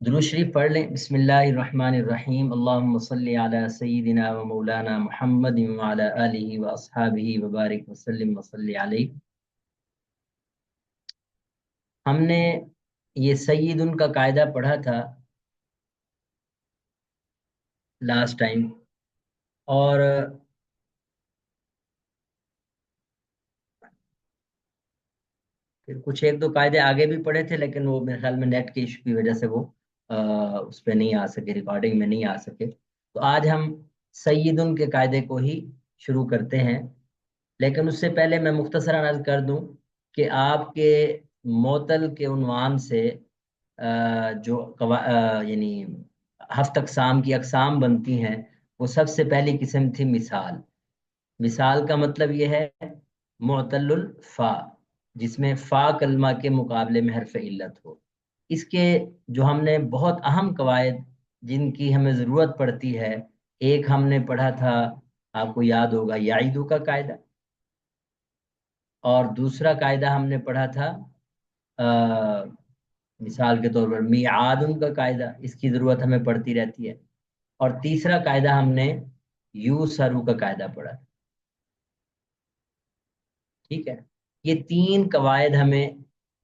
درود شریف پڑھ لیں۔ بسم اللہ الرحمن الرحیم، اللہم صلی علی سیدنا و مولانا محمد وعلی آلہ و اصحابہ وبارک وسلم وصلی علیہ۔ ہم نے یہ سیدن کا قاعدہ پڑھا تھا لاسٹ ٹائم، اور پھر کچھ ایک دو قاعدے آگے بھی پڑھے تھے، لیکن وہ میرے خیال میں نیٹ کے ایشو کی وجہ سے وہ اس پہ نہیں آ سکے، ریکارڈنگ میں نہیں آ سکے۔ تو آج ہم سیدن کے قاعدے کو ہی شروع کرتے ہیں، لیکن اس سے پہلے میں مختصراً عرض کر دوں کہ آپ کے معطل کے عنوان سے جو یعنی ہفت اقسام کی اقسام بنتی ہیں، وہ سب سے پہلی قسم تھی مثال۔ مثال کا مطلب یہ ہے معطل الفا، جس میں فا کلمہ کے مقابلے میں حرف علت ہو۔ اس کے جو ہم نے بہت اہم قواعد جن کی ہمیں ضرورت پڑتی ہے، ایک ہم نے پڑھا تھا، آپ کو یاد ہوگا، یعیدو کا قاعدہ، اور دوسرا قاعدہ ہم نے پڑھا تھا مثال کے طور پر میعادن کا قاعدہ، اس کی ضرورت ہمیں پڑتی رہتی ہے، اور تیسرا قاعدہ ہم نے یو سرو کا قاعدہ پڑھا۔ ٹھیک ہے، یہ تین قواعد ہمیں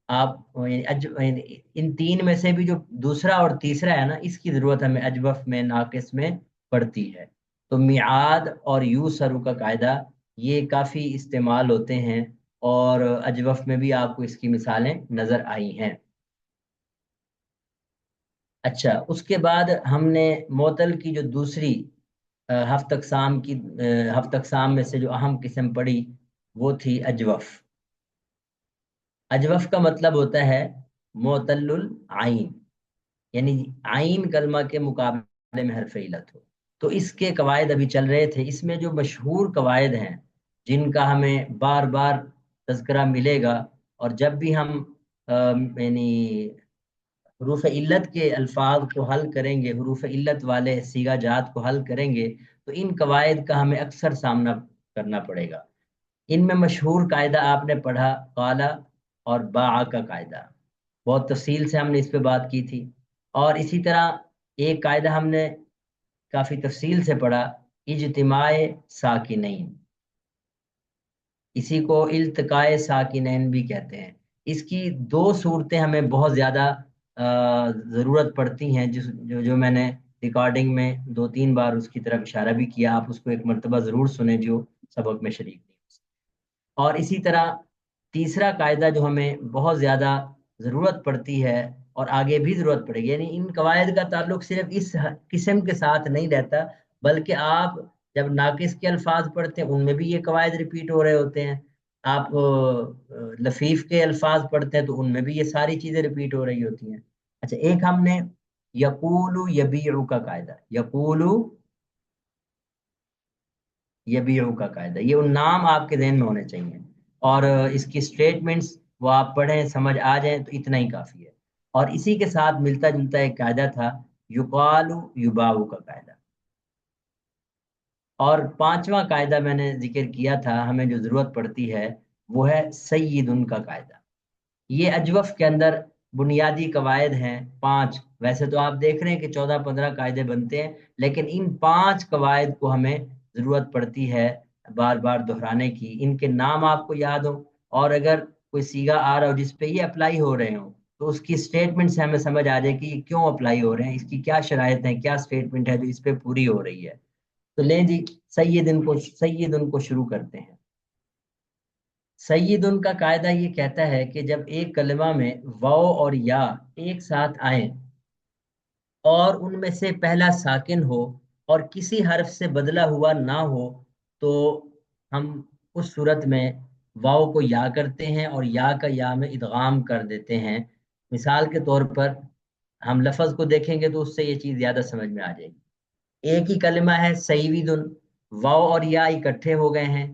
آپ ان تین میں سے بھی جو دوسرا اور تیسرا ہے نا، اس کی ضرورت ہمیں اجوف میں ناقص میں پڑتی ہے۔ تو میعاد اور یو سرو کا قاعدہ یہ کافی استعمال ہوتے ہیں، اور اجوف میں بھی آپ کو اس کی مثالیں نظر آئی ہیں۔ اچھا، اس کے بعد ہم نے معطل کی جو دوسری ہفت اقسام کی ہفت اقسام میں سے جو اہم قسم پڑھی، وہ تھی اجوف۔ اجوف کا مطلب ہوتا ہے معطل العین، یعنی عین کلمہ کے مقابلے میں حرف علت ہو۔ تو اس کے قواعد ابھی چل رہے تھے، اس میں جو مشہور قواعد ہیں جن کا ہمیں بار بار تذکرہ ملے گا، اور جب بھی ہم یعنی حروف علت کے الفاظ کو حل کریں گے، حروف علت والے صیغہ جات کو حل کریں گے، تو ان قواعد کا ہمیں اکثر سامنا کرنا پڑے گا۔ ان میں مشہور قاعدہ آپ نے پڑھا قالا اور باع کا قاعدہ، بہت تفصیل سے ہم نے اس پہ بات کی تھی۔ اور اسی طرح ایک قاعدہ ہم نے کافی تفصیل سے پڑھا، اجتماع ساکنین، اسی کو التقاء ساکنین بھی کہتے ہیں۔ اس کی دو صورتیں ہمیں بہت زیادہ ضرورت پڑتی ہیں، جو میں نے ریکارڈنگ میں دو تین بار اس کی طرف اشارہ بھی کیا، آپ اس کو ایک مرتبہ ضرور سنیں جو سبق میں شریک نہیں ہو سکے۔ اور اسی طرح تیسرا قاعدہ جو ہمیں بہت زیادہ ضرورت پڑتی ہے اور آگے بھی ضرورت پڑے گی، یعنی ان قواعد کا تعلق صرف اس قسم کے ساتھ نہیں رہتا، بلکہ آپ جب ناقص کے الفاظ پڑھتے ہیں ان میں بھی یہ قواعد ریپیٹ ہو رہے ہوتے ہیں، آپ لفیف کے الفاظ پڑھتے ہیں تو ان میں بھی یہ ساری چیزیں ریپیٹ ہو رہی ہوتی ہیں۔ اچھا، ایک ہم نے یقولو یبیعو کا قاعدہ، یقولو یبیعو کا قاعدہ، یہ ان نام آپ کے ذہن میں ہونے چاہیے، اور اس کی سٹیٹمنٹس وہ آپ پڑھیں سمجھ آ جائیں تو اتنا ہی کافی ہے۔ اور اسی کے ساتھ ملتا جلتا ایک قاعدہ تھا یقالو یباؤ کا قاعدہ۔ اور پانچواں قاعدہ میں نے ذکر کیا تھا ہمیں جو ضرورت پڑتی ہے، وہ ہے سیدن کا قاعدہ۔ یہ اجوف کے اندر بنیادی قواعد ہیں پانچ، ویسے تو آپ دیکھ رہے ہیں کہ 14-15 قاعدے بنتے ہیں، لیکن ان پانچ قواعد کو ہمیں ضرورت پڑتی ہے بار بار دہرانے کی۔ ان کے نام آپ کو یاد ہو، اور اگر کوئی صیغہ آ رہا ہو جس پہ یہ اپلائی ہو رہے ہوں، تو اس کی سٹیٹمنٹ سے ہمیں سمجھ آ جائے کہ یہ کیوں اپلائی ہو رہے ہیں، اس کی کیا شرائط ہیں، کیا سٹیٹمنٹ ہے جو اس پہ پوری ہو رہی ہے۔ تو لیں جی، سیدن کو شروع کرتے ہیں۔ سیدن کا قاعدہ یہ کہتا ہے کہ جب ایک کلمہ میں واو اور یا ایک ساتھ آئیں اور ان میں سے پہلا ساکن ہو اور کسی حرف سے بدلا ہوا نہ ہو، تو ہم اس صورت میں واو کو یا کرتے ہیں اور یا کا یا میں ادغام کر دیتے ہیں۔ مثال کے طور پر ہم لفظ کو دیکھیں گے تو اس سے یہ چیز زیادہ سمجھ میں آ جائے گی۔ ایک ہی کلمہ ہے سیدن، واو اور یا اکٹھے ہو گئے ہیں،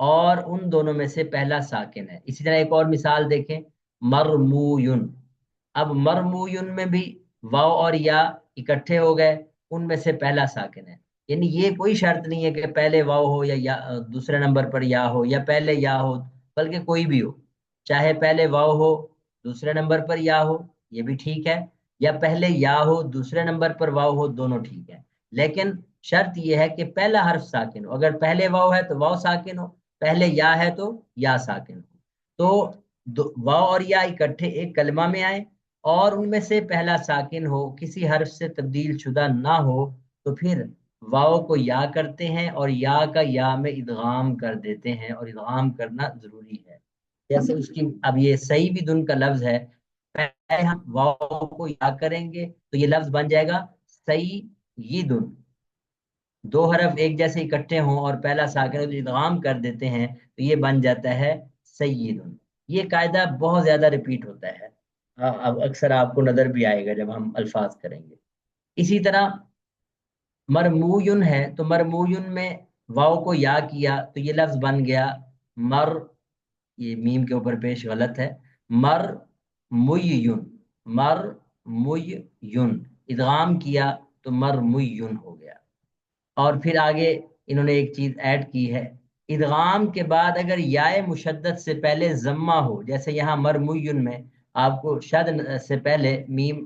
اور ان دونوں میں سے پہلا ساکن ہے۔ اسی طرح ایک اور مثال دیکھیں، مرموین۔ اب مرموین میں بھی واو اور یا اکٹھے ہو گئے، ان میں سے پہلا ساکن ہے۔ یعنی یہ کوئی شرط نہیں ہے کہ پہلے واو ہو یا دوسرے نمبر پر یا ہو، یا پہلے یا ہو، بلکہ کوئی بھی ہو، چاہے پہلے واو ہو دوسرے نمبر پر یا ہو، یہ بھی ٹھیک ہے، یا پہلے یا ہو دوسرے نمبر پر واو ہو، دونوں ٹھیک ہے، لیکن شرط یہ ہے کہ پہلا حرف ساکن ہو۔ اگر پہلے واو ہے تو واو ساکن ہو، پہلے یا ہے تو یا ساکن ہو۔ تو واو اور یا اکٹھے ایک کلمہ میں آئے اور ان میں سے پہلا ساکن ہو، کسی حرف سے تبدیل شدہ نہ ہو، تو پھر واو کو یا کرتے ہیں اور یا کا یا میں ادغام کر دیتے ہیں، اور ادغام کرنا ضروری ہے۔ جیسے اس کی اب یہ صحیح بھی دن کا لفظ ہے، پہلے ہم واو کو یا کریں گے تو یہ لفظ بن جائے گا سیدن، دو حرف ایک جیسے اکٹھے ہوں اور پہلا ساکن ہو تو ادغام کر دیتے ہیں تو یہ بن جاتا ہے سیدن۔ یہ قاعدہ بہت زیادہ ریپیٹ ہوتا ہے، اب اکثر آپ کو نظر بھی آئے گا جب ہم الفاظ کریں گے۔ اسی طرح مرموین ہے تو مرموین میں واو کو یا کیا تو یہ لفظ بن گیا مر، یہ میم کے اوپر پیش غلط ہے، مر مویون، مر مویون، ادغام کیا تو مر مویون ہو گیا۔ اور پھر آگے انہوں نے ایک چیز ایڈ کی ہے، ادغام کے بعد اگر یائے مشدد سے پہلے ضمہ ہو، جیسے یہاں مرموین میں آپ کو شد سے پہلے میم،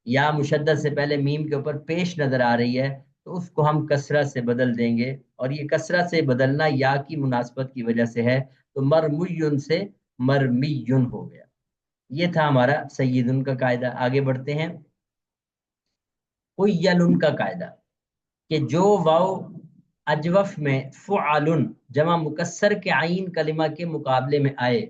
یا مشدد سے پہلے میم کے اوپر پیش نظر آ رہی ہے تو اس کو ہم کسرہ سے بدل دیں گے، اور یہ کسرہ سے بدلنا یا کی مناسبت کی وجہ سے ہے، تو مرموین سے مرمیون ہو گیا۔ یہ تھا ہمارا سیدن کا قاعدہ۔ آگے بڑھتے ہیں، قیلن کا قاعدہ، کہ جو واو اجوف میں فعلن جمع مکسر کے عین کلمہ کے مقابلے میں آئے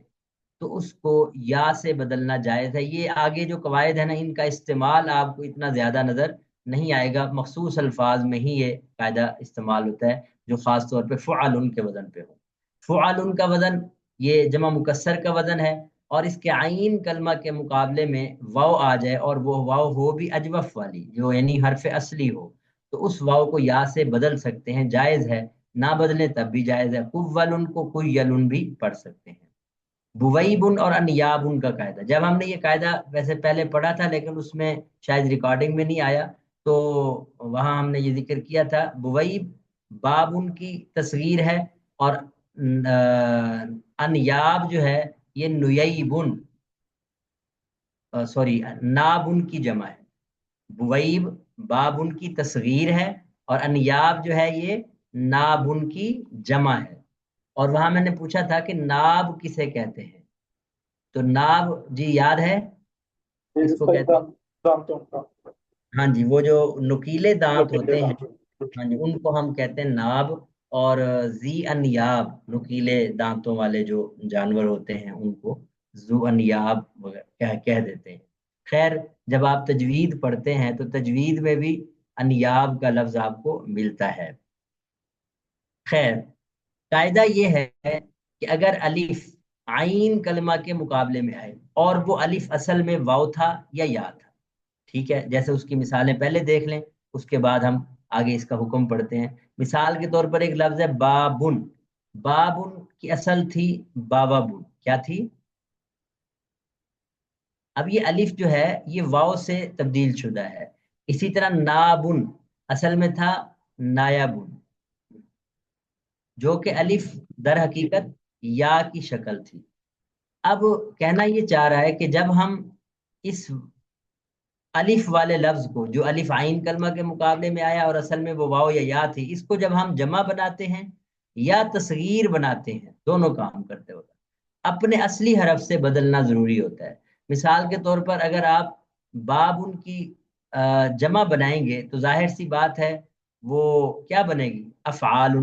تو اس کو یا سے بدلنا جائز ہے۔ یہ آگے جو قواعد ہے نا، ان کا استعمال آپ کو اتنا زیادہ نظر نہیں آئے گا، مخصوص الفاظ میں ہی یہ قاعدہ استعمال ہوتا ہے جو خاص طور پہ فعلن کے وزن پہ ہو۔ فعلن کا وزن یہ جمع مکسر کا وزن ہے، اور اس کے عین کلمہ کے مقابلے میں واو آ جائے اور وہ واو ہو بھی اجوف والی، جو یعنی حرف اصلی ہو، تو اس واو کو یا سے بدل سکتے ہیں، جائز ہے، نہ بدلیں تب بھی جائز ہے۔ قولن کو قیلن بھی پڑھ سکتے ہیں۔ بویبن اور انیابن کا قاعدہ، جب ہم نے یہ قاعدہ ویسے پہلے پڑھا تھا لیکن اس میں شاید ریکارڈنگ میں نہیں آیا، تو وہاں ہم نے یہ ذکر کیا تھا، بویب بابن کی تصغیر ہے، اور انیاب جو ہے یہ نیبن، سوری نابن کی جمع ہے۔ بویب بابن کی تصغیر ہے اور انیاب جو ہے یہ نابن کی جمع ہے۔ اور وہاں میں نے پوچھا تھا کہ ناب کسے کہتے ہیں، تو ناب جی یاد ہے کس کو کہتے ہیں؟ ہاں جی، وہ جو نکیلے دانت ہوتے ہیں، ہاں جی، ان کو ہم کہتے ہیں ناب، اور زی انیاب نکیلے دانتوں والے جو جانور ہوتے ہیں ان کو زو انیاب کہہ دیتے ہیں۔ خیر، جب آپ تجوید پڑھتے ہیں تو تجوید میں بھی انیاب کا لفظ آپ کو ملتا ہے۔ خیر، قاعدہ یہ ہے کہ اگر الف عین کلمہ کے مقابلے میں آئے اور وہ الف اصل میں واو تھا یا یا تھا، ٹھیک ہے، جیسے اس کی مثالیں پہلے دیکھ لیں، اس کے بعد ہم آگے اس کا حکم پڑھتے ہیں۔ مثال کے طور پر ایک لفظ ہے بابن، بابن کی اصل تھی بابابن، کیا تھی؟ اب یہ الف جو ہے یہ واو سے تبدیل شدہ ہے۔ اسی طرح نابن اصل میں تھا نایابن، جو کہ الف در حقیقت یا کی شکل تھی۔ اب کہنا یہ چاہ رہا ہے کہ جب ہم اس الف والے لفظ کو، جو الف عین کلمہ کے مقابلے میں آیا اور اصل میں وہ واو یا یا تھی، اس کو جب ہم جمع بناتے ہیں یا تصغیر بناتے ہیں، دونوں کام کرتے ہوتا اپنے اصلی حرف سے بدلنا ضروری ہوتا ہے۔ مثال کے طور پر اگر آپ باب ان کی جمع بنائیں گے تو ظاہر سی بات ہے وہ کیا بنے گی؟ افعال،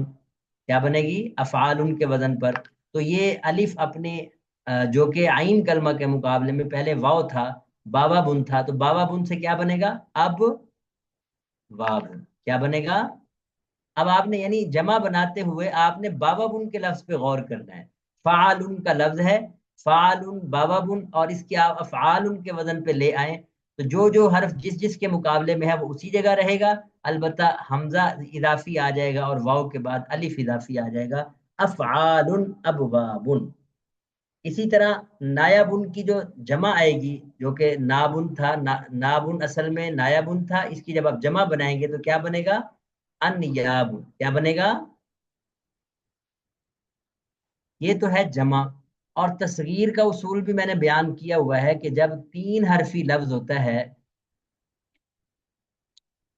کیا بنے گی؟ افعال کے وزن پر۔ تو یہ الف اپنے جو کہ عین کلمہ کے مقابلے میں پہلے واو تھا، بابا بن تھا، تو بابا بن سے کیا بنے گا؟ اب واب، کیا بنے گا؟ اب آپ نے یعنی جمع بناتے ہوئے آپ نے بابا بن کے لفظ پہ غور کرنا ہے۔ فعالن کا لفظ ہے، فعالن بابا بن، اور اس کی آپ افعالن کے وزن پہ لے آئیں تو جو جو حرف جس جس کے مقابلے میں ہے وہ اسی جگہ رہے گا، البتہ حمزہ اضافی آ جائے گا اور واو کے بعد الف اضافی آ جائے گا، افعالن ابوابن۔ اسی طرح نایابن کی جو جمع آئے گی، جو کہ نابن تھا، نابن اصل میں نایابن تھا، اس کی جب آپ جمع بنائیں گے تو کیا بنے گا؟ انیابن، کیا بنے گا؟ یہ تو ہے جمع۔ اور تصغیر کا اصول بھی میں نے بیان کیا ہوا ہے کہ جب تین حرفی لفظ ہوتا ہے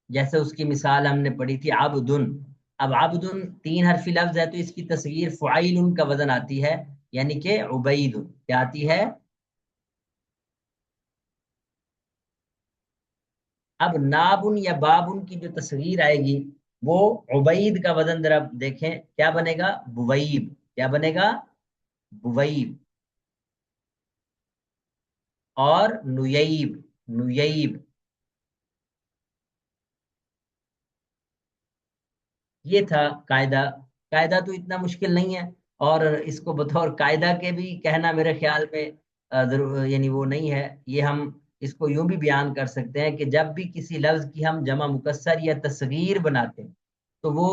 جیسے اس کی مثال ہم نے پڑھی تھی عبدن. اب عبدن تین حرفی لفظ ہے تو اس کی تصغیر فعیل کا وزن آتی ہے، یعنی کہ عبید. کیا آتی ہے؟ اب نابن یا بابن کی جو تصغیر آئے گی وہ عبید کا وزن ذرا دیکھیں کیا بنے گا، بویب. کیا بنے گا؟ بویب. اور نیب. نیب. یہ تھا قاعدہ. قاعدہ تو اتنا مشکل نہیں ہے، اور اس کو بطور قاعدہ کے بھی کہنا میرے خیال میں یعنی وہ نہیں ہے. یہ ہم اس کو یوں بھی بیان کر سکتے ہیں کہ جب بھی کسی لفظ کی ہم جمع مکسر یا تصغیر بناتے ہیں تو وہ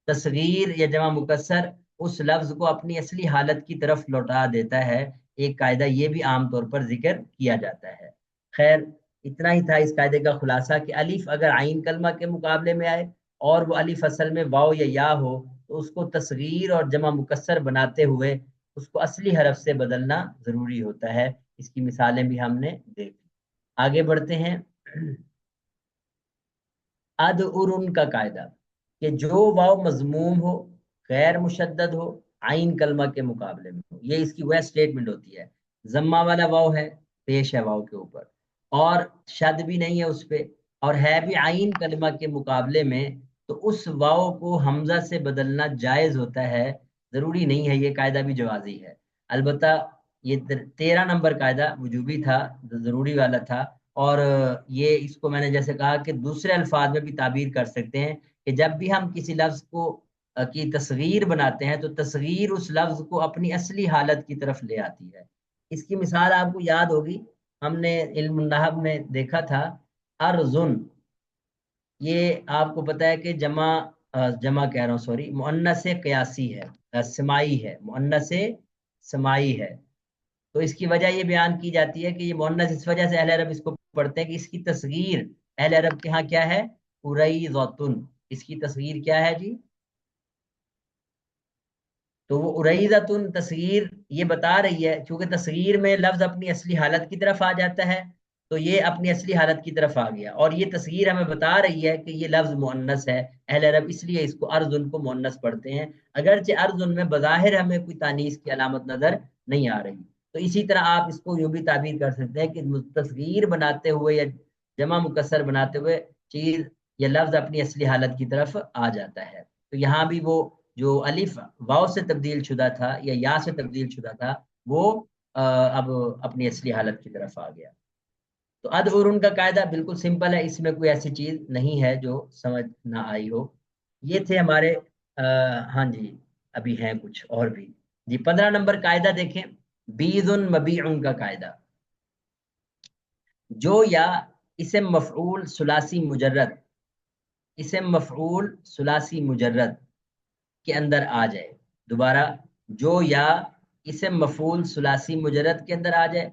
تصغیر یا جمع مکسر اس لفظ کو اپنی اصلی حالت کی طرف لوٹا دیتا ہے. ایک قاعدہ یہ بھی عام طور پر ذکر کیا جاتا ہے. خیر، اتنا ہی تھا اس قاعدے کا خلاصہ کہ الف اگر عین کلمہ کے مقابلے میں آئے اور وہ الف اصل میں واو یا یا ہو تو اس کو تصغیر اور جمع مکسر بناتے ہوئے اس کو اصلی حرف سے بدلنا ضروری ہوتا ہے. اس کی مثالیں بھی ہم نے دیکھی. آگے بڑھتے ہیں. اد ارن کا قاعدہ کہ جو واو مضموم ہو، غیر مشدد ہو، عین کلمہ کے مقابلے میں ہو، یہ اس کی وہ اسٹیٹمنٹ ہوتی ہے. ضمہ والا واو ہے، پیش ہے واو کے اوپر، اور شد بھی نہیں ہے اس پہ، اور ہے بھی عین کلمہ کے مقابلے میں، تو اس واو کو حمزہ سے بدلنا جائز ہوتا ہے. ضروری نہیں ہے، یہ قاعدہ بھی جوازی ہے. البتہ یہ 13 نمبر قاعدہ وجوبی تھا، ضروری والا تھا. اور یہ اس کو میں نے جیسے کہا کہ دوسرے الفاظ میں بھی تعبیر کر سکتے ہیں کہ جب بھی ہم کسی لفظ کو کی تصغیر بناتے ہیں تو تصغیر اس لفظ کو اپنی اصلی حالت کی طرف لے آتی ہے. اس کی مثال آپ کو یاد ہوگی، ہم نے علم النحو میں دیکھا تھا. ارزن، یہ آپ کو پتا ہے کہ جمع کہہ رہا ہوں سوری، مؤنث قیاسی ہے، سمائی ہے، مؤنث سمائی ہے. تو اس کی وجہ یہ بیان کی جاتی ہے کہ یہ مؤنث اس وجہ سے اہل عرب اس کو پڑھتے ہیں کہ اس کی تصغیر اہل عرب کے ہاں کیا ہے، اریضۃن. اس کی تصغیر کیا ہے جی؟ تو وہ اریضۃن تصغیر یہ بتا رہی ہے، چونکہ تصغیر میں لفظ اپنی اصلی حالت کی طرف آ جاتا ہے تو یہ اپنی اصلی حالت کی طرف آ گیا، اور یہ تصغیر ہمیں بتا رہی ہے کہ یہ لفظ مؤنث ہے. اہل عرب اس لیے اس کو ارزن کو مؤنث پڑھتے ہیں، اگرچہ ارزن میں بظاہر ہمیں کوئی تانیث کی علامت نظر نہیں آ رہی. تو اسی طرح آپ اس کو یوں بھی تعبیر کر سکتے ہیں کہ تصغیر بناتے ہوئے یا جمع مکسر بناتے ہوئے چیز یا لفظ اپنی اصلی حالت کی طرف آ جاتا ہے. تو یہاں بھی وہ جو الف واو سے تبدیل شدہ تھا یا سے تبدیل شدہ تھا وہ اب اپنی اصلی حالت کی طرف آ گیا. تو اد اور ان کا قاعدہ بالکل سمپل ہے، اس میں کوئی ایسی چیز نہیں ہے جو سمجھ نہ آئی ہو. یہ تھے ہمارے ہاں جی، ابھی ہیں کچھ اور بھی. جی 15 نمبر قاعدہ دیکھیں، بیض مبیع کا قاعدہ. جو یا اسم مفعول ثلاثی مجرد، اسم مفعول ثلاثی مجرد کے اندر آ جائے. دوبارہ، جو یا اسم مفعول ثلاثی مجرد کے اندر آ جائے،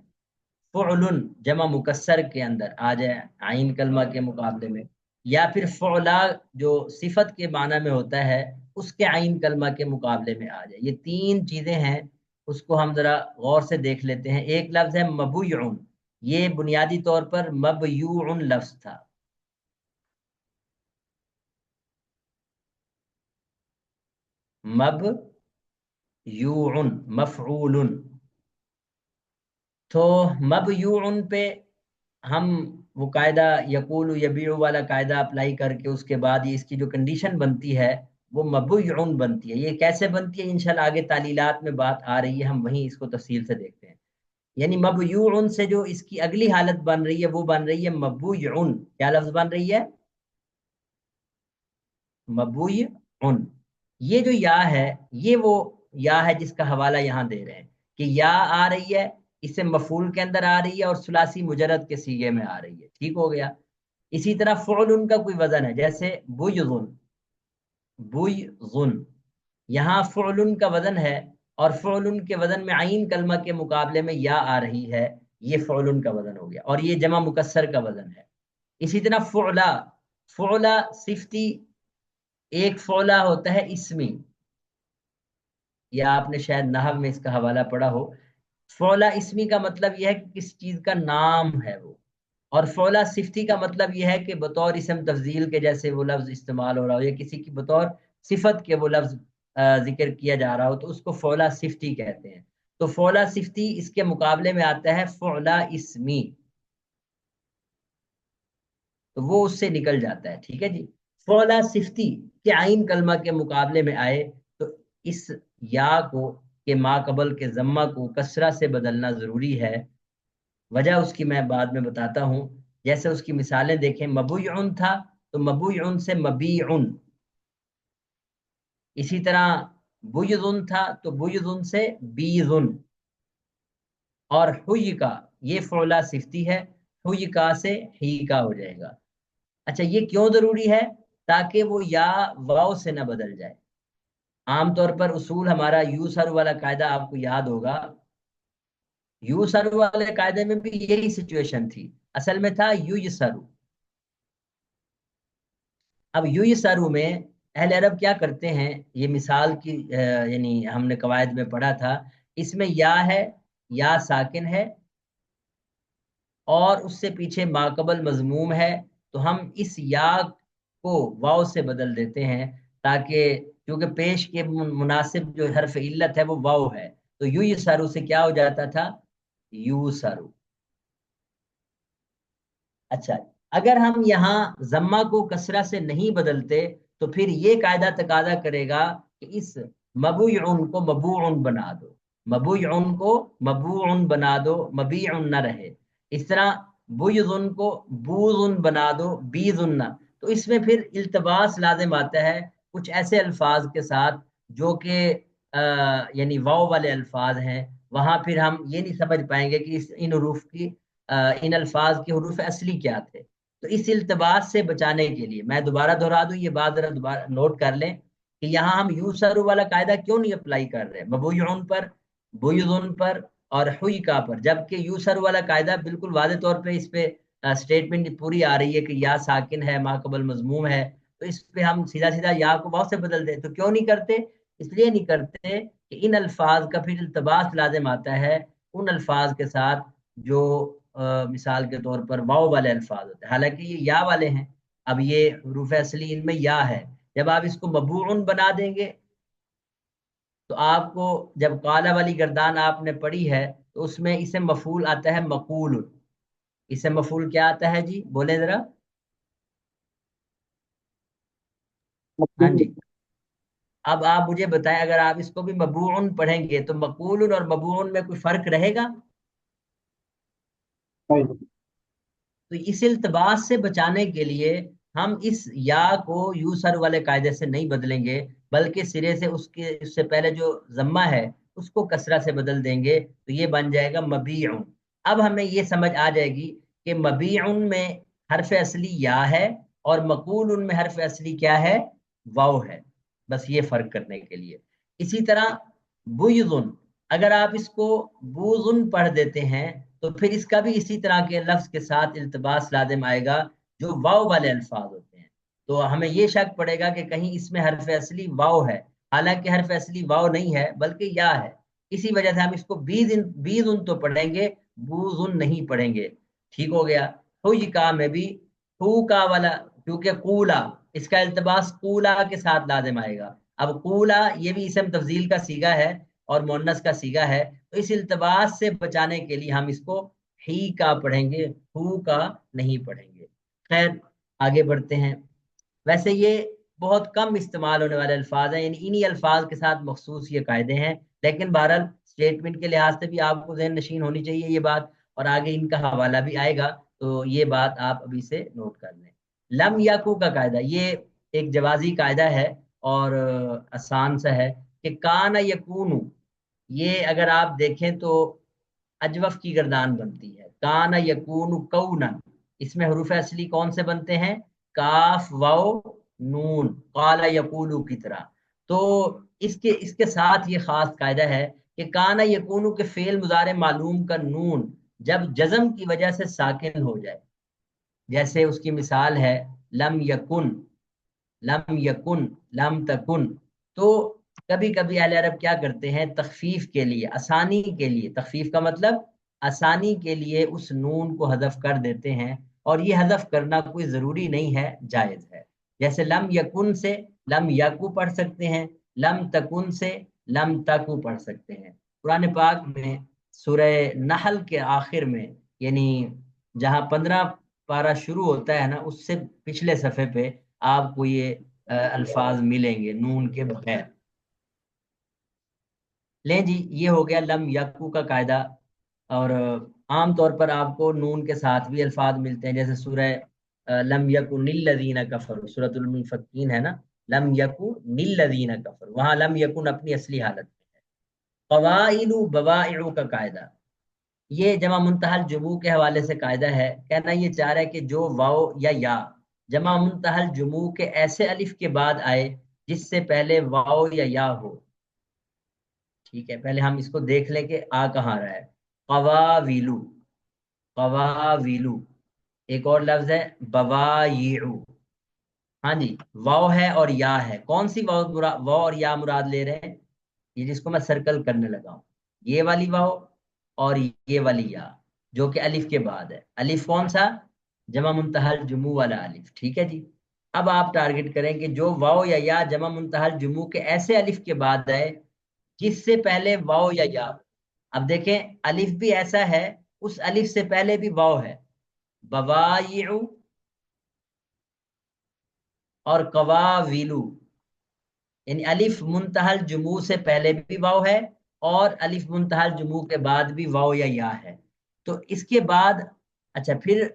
فعل جمع مکسر کے اندر آ جائے عین کلمہ کے مقابلے میں، یا پھر فعلا جو صفت کے معنی میں ہوتا ہے اس کے عین کلمہ کے مقابلے میں آ جائے. یہ تین چیزیں ہیں، اس کو ہم ذرا غور سے دیکھ لیتے ہیں. ایک لفظ ہے مبیع، یہ بنیادی طور پر مبیوع لفظ تھا. مبیوع مفعول. تو مبیوع پہ ہم وہ قاعدہ یقول یبیع والا قاعدہ اپلائی کر کے اس کے بعد یہ اس کی جو کنڈیشن بنتی ہے وہ مبیع بنتی ہے. یہ کیسے بنتی ہے انشاءاللہ آگے تعلیلات میں بات آ رہی ہے، ہم وہیں اس کو تفصیل سے دیکھتے ہیں. یعنی مبیوع سے جو اس کی اگلی حالت بن رہی ہے وہ بن رہی ہے مبویع. کیا لفظ بن رہی ہے؟ مبویع. یہ جو یا ہے یہ وہ یا ہے جس کا حوالہ یہاں دے رہے ہیں کہ یا آ رہی ہے، اس سے مفعول کے اندر آ رہی ہے اور ثلاثی مجرد کے سیغے میں آ رہی ہے. ٹھیک ہو گیا. اسی طرح فعل ان کا کوئی وزن ہے، جیسے بویظن. بویظن یہاں فعل کا وزن ہے، اور فعل کے وزن میں عین کلمہ کے مقابلے میں یا آ رہی ہے، یہ فعل کا وزن ہو گیا، اور یہ جمع مکسر کا وزن ہے. اسی طرح فعلا، فعلا صفتی، ایک فعلا ہوتا ہے اسمی، یا آپ نے شاید نحو میں اس کا حوالہ پڑھا ہو. فعلا اسمی کا مطلب یہ ہے کہ کس چیز کا نام ہے وہ، اور فعلا صفتی کا مطلب یہ ہے کہ بطور اسم تفضیل کے جیسے وہ لفظ استعمال ہو رہا ہو یا کسی کی بطور صفت کے وہ لفظ ذکر کیا جا رہا ہو تو اس کو فعلا صفتی کہتے ہیں. تو فعلا صفتی اس کے مقابلے میں آتا ہے فعلا اسمی، تو وہ اس سے نکل جاتا ہے. ٹھیک ہے جی. فعلا صفتی کے عین کلمہ کے مقابلے میں آئے تو اس یا کو کہ ما قبل کے ضمہ کو کسرہ سے بدلنا ضروری ہے. وجہ اس کی میں بعد میں بتاتا ہوں. جیسے اس کی مثالیں دیکھیں، مبویعن تھا تو مبویعن سے مبیعن، اسی طرح بیضن تھا تو بیضن سے بیضن، اور حیکا یہ فعلا صفتی ہے، حیکا سے حیکا ہو جائے گا. اچھا یہ کیوں ضروری ہے؟ تاکہ وہ یا واو سے نہ بدل جائے. عام طور پر اصول ہمارا یو سر والا قاعدہ آپ کو یاد ہوگا، یو سر والے قاعدے میں بھی یہی سچویشن تھی. اصل میں تھا یو سرو. اب یو سرو میں اہل عرب کیا کرتے ہیں، یہ مثال کی یعنی ہم نے قواعد میں پڑھا تھا، اس میں یا ہے، یا ساکن ہے، اور اس سے پیچھے ماقبل مضموم ہے، تو ہم اس یا کو واو سے بدل دیتے ہیں تاکہ، کیونکہ پیش کے مناسب جو حرف علت ہے وہ واو ہے، تو یو سرو سے کیا ہو جاتا تھا، یو سرو. اچھا اگر ہم یہاں ضمہ کو کسرہ سے نہیں بدلتے تو پھر یہ قاعدہ تقاضا کرے گا کہ اس مبوعن کو مبوعن بنا دو، مبوعن کو مبوعن بنا دو، مبیعن نہ رہے. اس طرح بویضن کو بوزن بنا دو، بیزن نہ. تو اس میں پھر التباس لازم آتا ہے کچھ ایسے الفاظ کے ساتھ جو کہ یعنی واو والے الفاظ ہیں. وہاں پھر ہم یہ نہیں سمجھ پائیں گے کہ ان حروف کی ان الفاظ کے حروف اصلی کیا تھے. تو اس التباس سے بچانے کے لیے میں دوبارہ دہرا دوں، یہ بات ذرا دوبارہ نوٹ کر لیں کہ یہاں ہم یو سرو والا قاعدہ کیوں نہیں اپلائی کر رہے مبویعن پر، بویضن پر اور حیکا پر، جبکہ یو سرو والا قاعدہ بالکل واضح طور پہ اس پہ اسٹیٹمنٹ پوری آ رہی ہے کہ یا ساکن ہے، ما قبل مضموم ہے، تو اس پہ ہم سیدھا سیدھا یا کو واو سے بدل دیں. تو کیوں نہیں کرتے؟ اس لیے نہیں کرتے کہ ان الفاظ کا پھر التباس لازم آتا ہے ان الفاظ کے ساتھ جو مثال کے طور پر واو والے الفاظ ہوتے ہیں، حالانکہ یہ یا والے ہیں. اب یہ حروف اصلی ان میں یا ہے، جب آپ اس کو مبوعن بنا دیں گے تو آپ کو جب قالا والی گردان آپ نے پڑھی ہے تو اس میں اسے مفعول آتا ہے مقول. اسے مفعول کیا آتا ہے جی، بولیں ذرا. ہاں جی. اب آپ مجھے بتائیں اگر آپ اس کو بھی مبوعن پڑھیں گے تو مقول اور مبوعن میں کوئی فرق رہے گا؟ تو اس التباس سے بچانے کے لیے ہم اس یا کو یو سر والے قاعدے سے نہیں بدلیں گے، بلکہ سرے سے اس سے پہلے جو ضمہ ہے اس کو کسرہ سے بدل دیں گے، تو یہ بن جائے گا مبیعن. اب ہمیں یہ سمجھ آ جائے گی کہ مبیعن میں حرف اصلی یا ہے اور مقول میں حرف اصلی کیا ہے، واو ہے. بس یہ فرق کرنے کے لیے. اسی طرح بویضن، اگر آپ اس کو بوزن پڑھ دیتے ہیں تو پھر اس کا بھی اسی طرح کے لفظ کے ساتھ التباس لازم آئے گا جو واو والے الفاظ ہوتے ہیں. تو ہمیں یہ شک پڑے گا کہ کہیں اس میں حرف اصلی واو ہے، حالانکہ حرف اصلی واو نہیں ہے بلکہ یا ہے. اسی وجہ سے ہم اس کو بیزن تو پڑھیں گے، بوزن نہیں پڑھیں گے. ٹھیک ہو گیا. کا میں بھی ہو کا والا، کیونکہ قولا اس کا التباس قولا کے ساتھ لازم آئے گا. اب قولا یہ بھی اسم تفضیل کا صیغہ ہے اور مؤنث کا صیغہ ہے، تو اس التباس سے بچانے کے لیے ہم اس کو ہی کا پڑھیں گے، ہو کا نہیں پڑھیں گے. خیر آگے بڑھتے ہیں. ویسے یہ بہت کم استعمال ہونے والے الفاظ ہیں، یعنی انہی الفاظ کے ساتھ مخصوص یہ قاعدے ہیں، لیکن بہرحال اسٹیٹمنٹ کے لحاظ سے بھی آپ کو ذہن نشین ہونی چاہیے یہ بات، اور آگے ان کا حوالہ بھی آئے گا تو یہ بات آپ ابھی سے نوٹ کر لیں. لم یکو کا قاعدہ یہ ایک جوازی قاعدہ ہے اور آسان سا ہے کہ کان یکونو، یہ اگر آپ دیکھیں تو اجوف کی گردان بنتی ہے. کان یکون کونا، اس میں حروف اصلی کون سے بنتے ہیں، کاف واو نون، قال یقولو کی طرح. تو اس کے ساتھ یہ خاص قاعدہ ہے کہ کان یکونو کے فعل مضارع معلوم کا نون جب جزم کی وجہ سے ساکن ہو جائے، جیسے اس کی مثال ہے لم یکن، لم یکن، لم تکن. تو کبھی کبھی اہل عرب کیا کرتے ہیں تخفیف کے لیے، آسانی کے لیے، تخفیف کا مطلب آسانی کے لیے اس نون کو حذف کر دیتے ہیں اور یہ حذف کرنا کوئی ضروری نہیں ہے، جائز ہے۔ جیسے لم یکن سے لم یکو پڑھ سکتے ہیں، لم تکن سے لم تکو پڑھ سکتے ہیں۔ قرآن پاک میں سورہ نحل کے آخر میں، یعنی جہاں 15 پارہ شروع ہوتا ہے نا، اس سے پچھلے صفحے پہ آپ کو یہ الفاظ ملیں گے نون کے بغیر۔ لیں جی، یہ ہو گیا لم یکو کا قاعدہ۔ اور عام طور پر آپ کو نون کے ساتھ بھی الفاظ ملتے ہیں، جیسے سورہ لم یکن الذین کفروا، سورۃ المنفقین ہے نا، لم یکن الذین کفروا، وہاں لم یکن اپنی اصلی حالت میں ہے۔ قوائل بوائع کا قاعدہ، یہ جمع منتہی الجموع کے حوالے سے قاعدہ ہے۔ کہنا یہ چاہ رہا ہے کہ جو واو یا جمع منتہی الجموع کے ایسے الف کے بعد آئے جس سے پہلے واو یا ہو، ٹھیک ہے، پہلے ہم اس کو دیکھ لیں کہ آ کہاں رہا ہے۔ قواویلو، قواویلو، ایک اور لفظ ہے بوایعو، ہاں جی، واو ہے اور یا ہے، کون سی واو اور یا مراد لے رہے ہیں؟ یہ جس کو میں سرکل کرنے لگا ہوں، یہ والی واو اور یہ والی یا، جو کہ الف کے بعد ہے۔ الف کون سا؟ جمع منتہی الجموع والا الف، ٹھیک ہے جی۔ اب آپ ٹارگٹ کریں کہ جو واو یا جمع منتہی الجموع کے ایسے الف کے بعد ہے جس سے پہلے واو یا۔ اب دیکھیں الف بھی ایسا ہے، اس الف سے پہلے بھی واو ہے، بوایعو اور قواویلو، یعنی الف منتہی الجموع سے پہلے بھی واو ہے اور الف منتہی الجموع کے بعد بھی واو یا ہے۔ تو اس کے بعد اچھا پھر،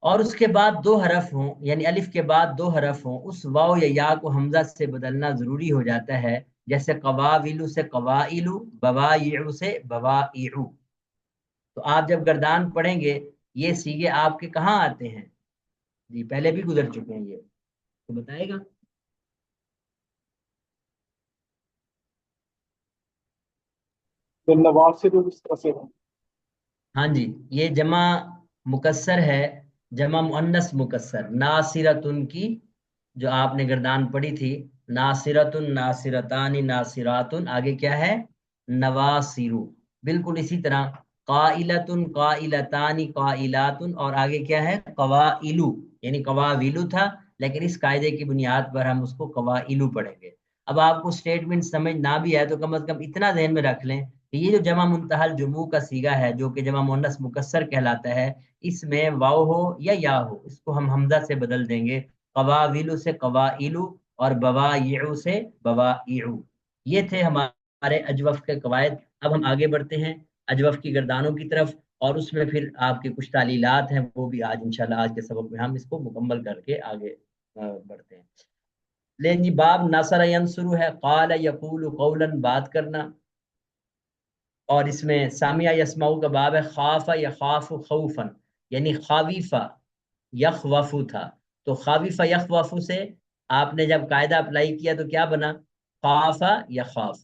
اور اس کے بعد دو حرف ہوں، یعنی الف کے بعد دو حرف ہوں، اس واو یا کو حمزہ سے بدلنا ضروری ہو جاتا ہے، جیسے قواویلو سے قوائلو، بوایعو سے بوائعو۔ تو آپ جب گردان پڑھیں گے یہ سیغے آپ کے کہاں آتے ہیں؟ جی پہلے بھی گزر چکے ہیں، یہ تو بتائے گا۔ نواسط اس طرح سے ہیں۔ ہاں جی، یہ جمع مکسر ہے، جمع مؤنث مکسر، ناصرتن کی جو آپ نے گردان پڑھی تھی، ناصرتن، ناصرتان، ناصراتن، آگے کیا ہے؟ نواصرو۔ بالکل اسی طرح قائلتن، قائلتان، قائلاتن، اور آگے کیا ہے؟ قوائلو، یعنی قواویلو تھا لیکن اس قاعدے کی بنیاد پر ہم اس کو قوائلو پڑھیں گے۔ اب آپ کو سٹیٹمنٹ سمجھ نہ بھی آئے تو کم از کم اتنا ذہن میں رکھ لیں کہ یہ جو جمع منتہی الجموع کا صیغہ ہے جو کہ جمع مؤنث مکسر کہلاتا ہے، اس میں واو ہو یا ہو، اس کو ہم حمزہ سے بدل دیں گے، قواویلو سے قوائلو اور بوایعو سے بوائعو۔ یہ تھے ہمارے اجوف کے قواعد۔ اب ہم آگے بڑھتے ہیں اجوف کی گردانوں کی طرف، اور اس میں پھر آپ کے کچھ تعلیلات ہیں، وہ بھی آج انشاءاللہ آج کے سبق میں ہم اس کو مکمل کر کے آگے بڑھتے ہیں۔ لیکن جی باب نصر ینصر ہے، قال یقول قولا، بات کرنا، اور اس میں سامعہ یسمعو کا باب ہے، خاف یخاف خوفا، یعنی خاویفہ یخوفو تھا، تو خاویفہ یخوفو سے آپ نے جب قاعدہ اپلائی کیا تو کیا بنا؟ خاف یخاف،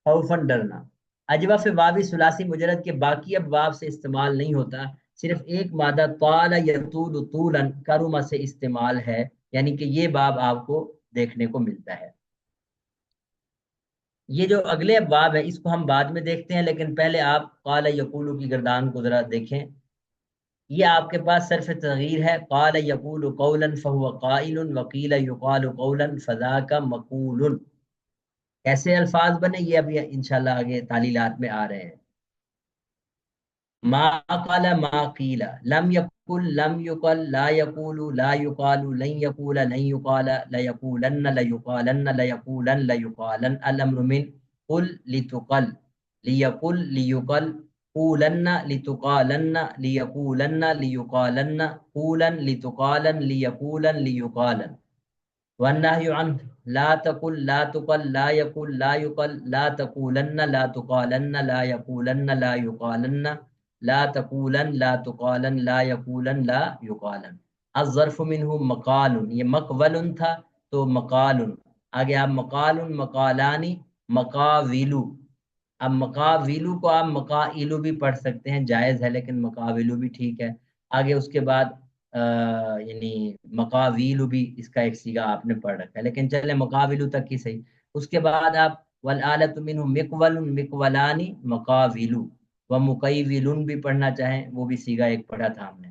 خوفاً ڈرنا۔ اجوف واوی ثلاثی مجرد کے باقی ابواب سے استعمال نہیں ہوتا، صرف ایک مادہ طال یطول طولا کرما سے استعمال ہے، یعنی کہ یہ باب آپ کو دیکھنے کو ملتا ہے۔ یہ جو اگلے ابواب ہے اس کو ہم بعد میں دیکھتے ہیں، لیکن پہلے آپ قال یقول کی گردان کو ذرا دیکھیں۔ یہ آپ کے پاس صرف تغییر ہے، قال یقول قولا فهو قائل وقیل یقال قولا فذاک مقول۔ ایسے الفاظ بنے یہ ابھی انشاءاللہ آگے تعلیلات میں آ رہے ہیں۔ ما قال ما قیل، لم یقل لم یقل، لا یقول لا یقال، لن یقول لن یقال، لیقولن لیقالن، لیقولن لیقالن، الامر من قل لتقل، لیقل لیقل، قولن لتقالن، لیقولن لیقالن، قولا لتقالن، لیقولن لیقالن۔ والنهي عنه لا تقل لا تقل، لا يقل لا يقل، لا تقولن لا تقالن، لا يقولن لا يقالن، لا تقولن لا تقالن، لا يقولن لا يقالن۔ الظرف منه مقال، یہ مقول تھا تو مقال، آگے آپ مقال، مقالانی، مقاولو۔ اب مقاولو کو آپ مقائلو بھی پڑھ سکتے ہیں، جائز ہے، لیکن مقاولو بھی ٹھیک ہے۔ آگے اس کے بعد یعنی مقاویلو بھی اس کا ایک صیغہ آپ نے پڑھ رکھا ہے، لیکن چلے مقاولو تک ہی صحیح۔ اس کے بعد آپ والآلۃ منہ مقول، مقولانی، مقاولو، و مقیولن بھی پڑھنا چاہیں وہ بھی صیغہ ایک پڑھا تھا ہم نے۔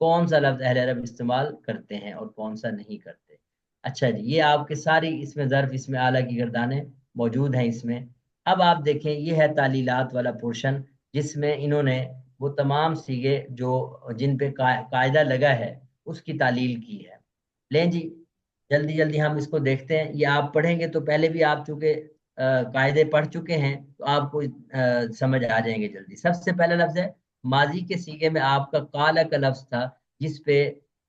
کون سا لفظ اہل عرب استعمال کرتے ہیں اور کون سا نہیں کرتے۔ اچھا جی، یہ آپ کے ساری اس میں ظرف، اس میں اعلیٰ کی گردانیں موجود ہیں اس میں۔ اب آپ دیکھیں، یہ ہے تعلیلات والا پورشن، جس میں انہوں نے وہ تمام سیغے جو جن پہ قاعدہ لگا ہے اس کی تعلیل کی ہے۔ لیں جی، جلدی جلدی ہم اس کو دیکھتے ہیں۔ یہ آپ پڑھیں گے تو پہلے بھی آپ چونکہ قاعدے پڑھ چکے ہیں تو آپ کو سمجھ آ جائیں گے جلدی۔ سب سے پہلا لفظ ہے ماضی کے سیغے میں آپ کا قال کا لفظ تھا، جس پہ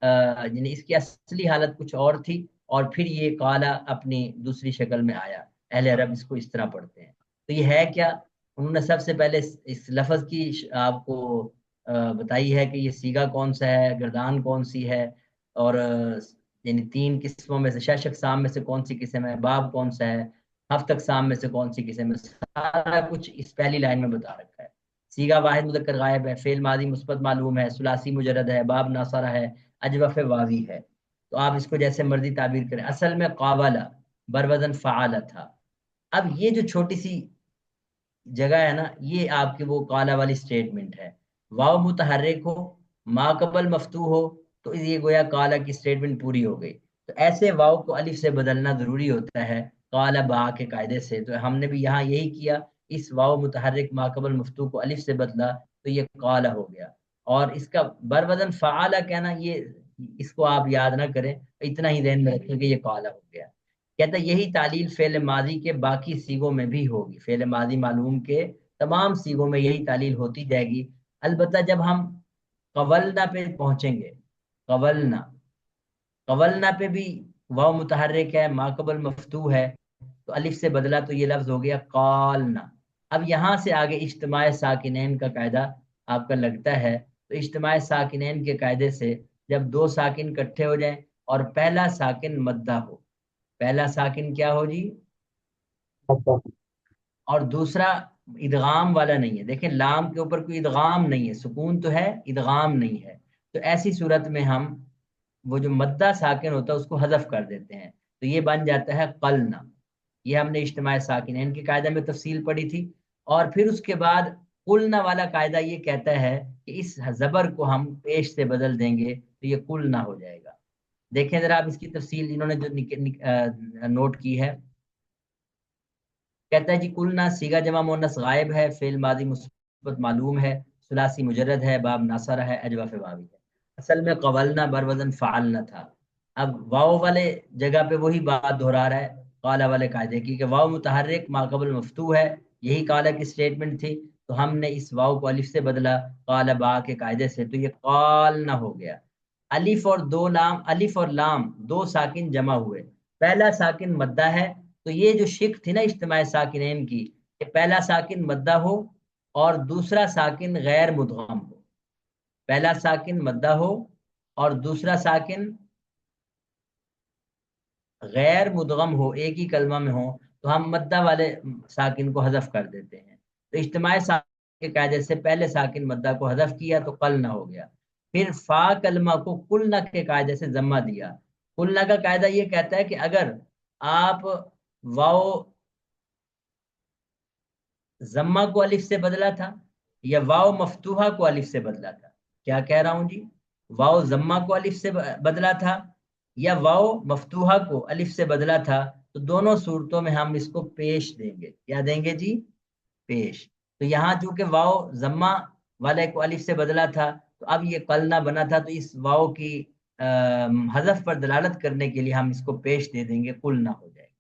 یعنی اس کی اصلی حالت کچھ اور تھی، اور پھر یہ قالا اپنی دوسری شکل میں آیا۔ اہل عرب اس کو اس طرح پڑھتے ہیں۔ تو یہ ہے کیا؟ انہوں نے سب سے پہلے اس لفظ کی آپ کو بتائی ہے کہ یہ سیگا کون سا ہے، گردان کون سی ہے، اور یعنی تین قسموں میں سے شش اقسام میں سے کون سی قسم ہے، باب کون سا ہے، ہفت اقسام میں سے کون سی قسم ہے، سارا کچھ اس پہلی لائن میں بتا رکھا ہے۔ سیگا واحد مذکر غائب ہے، فعل ماضی مثبت معلوم ہے، ثلاثی مجرد ہے، باب ناصرہ ہے، اجوف واوی ہے۔ تو آپ اس کو جیسے مرضی تعبیر کریں۔ اصل میں قابلہ بروزن فعال تھا۔ اب یہ جو چھوٹی سی جگہ ہے نا، یہ آپ کے وہ قالا والی سٹیٹمنٹ ہے۔ واو متحرک ہو، ما قبل مفتوح ہو، تو یہ گویا قالا کی سٹیٹمنٹ پوری ہو گئی۔ تو ایسے واو کو الف سے بدلنا ضروری ہوتا ہے قالا با کے قاعدے سے۔ تو ہم نے بھی یہاں یہی کیا، اس واو متحرک ما قبل مفتوح کو الف سے بدلا تو یہ قالا ہو گیا۔ اور اس کا بر وزن فعالہ کہنا، یہ اس کو آپ یاد نہ کریں، اتنا ہی ذہن میں رکھیں کہ یہ قالا ہو گیا۔ کہتا ہے یہی تعلیل فعل ماضی کے باقی سیغوں میں بھی ہوگی۔ فعل ماضی معلوم کے تمام سیغوں میں یہی تعلیل ہوتی جائے گی، البتہ جب ہم قولنا پہ پہنچیں گے۔ قولنا، قولنا پہ بھی واو متحرک ہے، ما قبل مفتوح ہے، تو الف سے بدلا تو یہ لفظ ہو گیا قالنا۔ اب یہاں سے آگے اجتماع ساکنین کا قاعدہ آپ کا لگتا ہے۔ تو اجتماع ساکنین کے قاعدے سے جب دو ساکن اکٹھے ہو جائیں اور پہلا ساکن مدہ ہو، پہلا ساکن کیا ہو جی؟ اچھا، اور دوسرا ادغام والا نہیں ہے۔ دیکھیں لام کے اوپر کوئی ادغام نہیں ہے، سکون تو ہے، ادغام نہیں ہے۔ تو ایسی صورت میں ہم وہ جو مدہ ساکن ہوتا ہے اس کو حذف کر دیتے ہیں، تو یہ بن جاتا ہے قلنا۔ یہ ہم نے اجتماع ساکنین کے قاعدہ میں تفصیل پڑھی تھی۔ اور پھر اس کے بعد قلنا والا قاعدہ یہ کہتا ہے کہ اس زبر کو ہم پیش سے بدل دیں گے تو یہ قلنا ہو جائے گا۔ دیکھیں ذرا آپ اس کی تفصیل انہوں نے جو نوٹ کی ہے۔ کہتا ہے جی قلنا سیگا جمع مؤنث غائب ہے، فعل ماضی مثبت معلوم ہے، ثلاثی مجرد ہے، باب ناصرہ ہے، اجوف واوی ہے۔ اصل میں قولنا بروزن فعلنا تھا۔ اب واو والے جگہ پہ وہی بات دہرا رہا ہے قالا والے قاعدے کی، کہ واو متحرک ما قبل مفتوح ہے، یہی قالا کی سٹیٹمنٹ تھی، تو ہم نے اس واو کو الف سے بدلا قالا با کے قاعدے سے، تو یہ قالنا ہو گیا۔ الف اور دو لام، الف اور لام دو ساکن جمع ہوئے، پہلا ساکن مدہ ہے، تو یہ جو شک تھی نا اجتماع ساکنین کی، کہ پہلا ساکن مدہ ہو اور دوسرا ساکن غیر مدغم ہو، پہلا ساکن مدہ ہو اور دوسرا ساکن غیر مدغم ہو، ایک ہی کلمہ میں ہو، تو ہم مدہ والے ساکن کو حذف کر دیتے ہیں۔ تو اجتماع ساکن کے قاعدے سے پہلے ساکن مدہ کو حذف کیا تو قلنا ہو گیا، پھر فا کلمہ کو قلنا کے قاعدے سے ضمہ دیا۔ قلنا کا قاعدہ یہ کہتا ہے کہ اگر آپ واو ضمہ کو الف سے بدلا تھا یا واو مفتوحہ کو الف سے بدلا تھا، کیا کہہ رہا ہوں جی؟ واو ضمہ کو الف سے بدلا تھا یا واو مفتوحہ کو الف سے بدلا تھا، تو دونوں صورتوں میں ہم اس کو پیش دیں گے۔ کیا دیں گے جی؟ پیش۔ تو یہاں چونکہ واو ضمہ والے کو الف سے بدلا تھا تو اب یہ قلنا بنا تھا، تو اس واو کی حذف پر دلالت کرنے کے لیے ہم اس کو پیش دے دیں گے، قلنا ہو جائے گا۔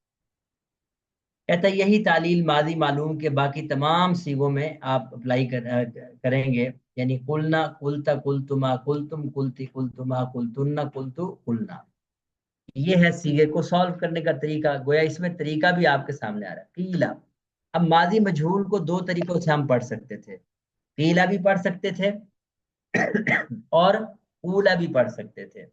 کہتا ہے یہی تعلیل ماضی معلوم کے باقی تمام سیغوں میں آپ اپلائی کریں گے، یعنی قلنا، قلتا، قلتما، قلتم، قلتی، قلتما، قلتن، قلتو، قلنا۔ یہ ہے سیغے کو سالو کرنے کا طریقہ۔ گویا اس میں طریقہ بھی آپ کے سامنے آ رہا ہے۔ قیلا، اب ماضی مجہول کو دو طریقوں سے ہم پڑھ سکتے تھے، قیلا بھی پڑھ سکتے تھے اور اولا بھی پڑھ سکتے تھے۔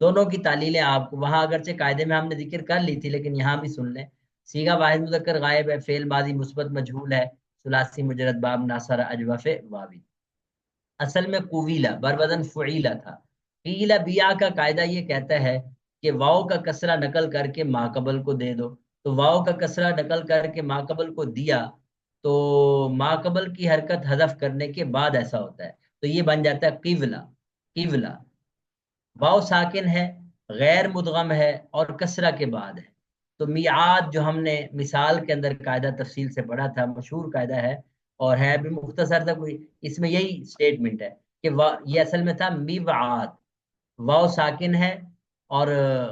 دونوں کی تعلیلیں آپ کو وہاں اگرچہ قاعدے میں ہم نے ذکر کر لی تھی، لیکن یہاں بھی سن لیں۔ سیغہ واحد مذکر غائب ہے، فعل ماضی مثبت مجہول ہے، ثلاثی مجرد، باب ناصرہ، اجوف واوی۔ اصل میں قویلا بروزن فعیلا تھا۔ قیلا بیا کا قاعدہ یہ کہتا ہے کہ واو کا کسرہ نقل کر کے ماقبل کو دے دو، تو واو کا کسرہ نقل کر کے ماقبل کو دیا تو ماقبل کی حرکت حذف کرنے کے بعد ایسا ہوتا ہے، تو یہ بن جاتا ہے قیولا، قیولا۔ واو ساکن ہے، غیر مدغم ہے اور کسرہ کے بعد ہے. تو میعاد جو ہم نے مثال کے اندر قاعدہ تفصیل سے پڑھا تھا، مشہور قاعدہ ہے اور ہے بھی مختصر تھا کوئی، اس میں یہی سٹیٹمنٹ ہے کہ یہ اصل میں تھا میوعاد. واو ساکن ہے اور